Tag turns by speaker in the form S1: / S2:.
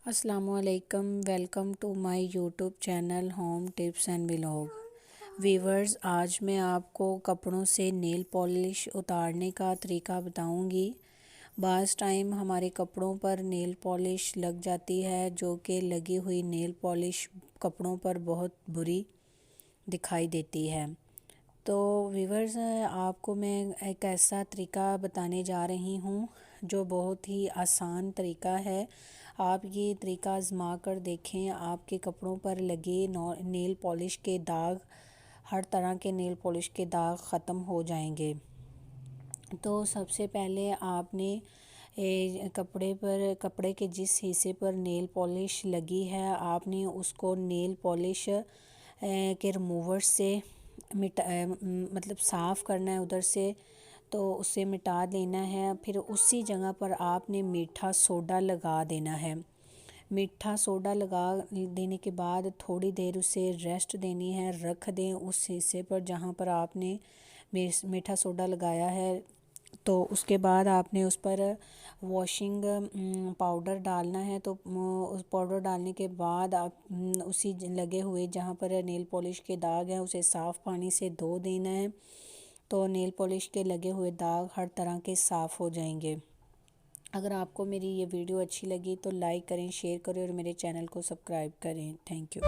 S1: अस्सलाम वालेकुम, welcome to my YouTube channel home tips and vlog. Viewers, आज मैं आपको कपड़ों से नेल पॉलिश उतारने का तरीका बताऊंगी। बाज़ टाइम हमारे कपड़ों पर नेल पॉलिश लग जाती है, जो कि लगी हुई नेल पॉलिश कपड़ों पर बहुत बुरी दिखाई देती है। तो वीवर्स, आपको मैं एक ऐसा तरीका बताने जा रही हूँ जो बहुत ही आसान तरीका है। आप ये तरीका आज़मा कर देखें, आपके कपड़ों पर लगे नेल पॉलिश के दाग, हर तरह के नेल पॉलिश के दाग ख़त्म हो जाएंगे। तो सबसे पहले आपने कपड़े के जिस हिस्से पर नेल पॉलिश लगी है, आपने उसको नेल पॉलिश के रिमूवर से मतलब साफ़ करना है उधर से, तो उसे मिटा देना है। फिर उसी जगह पर आपने मीठा सोडा लगा देना है। मीठा सोडा लगा देने के बाद थोड़ी देर उसे रेस्ट देनी है। रख दें उस हिस्से पर जहाँ पर आपने मीठा सोडा लगाया है। तो उसके बाद आपने उस पर वॉशिंग पाउडर डालना है। तो उस पाउडर डालने के बाद आप उसी लगे हुए जहाँ पर नेल पॉलिश के दाग हैं उसे साफ़ पानी से धो देना है। तो नेल पॉलिश के लगे हुए दाग हर तरह के साफ़ हो जाएंगे। अगर आपको मेरी ये वीडियो अच्छी लगी तो लाइक करें, शेयर करें और मेरे चैनल को सब्सक्राइब करें। Thank you.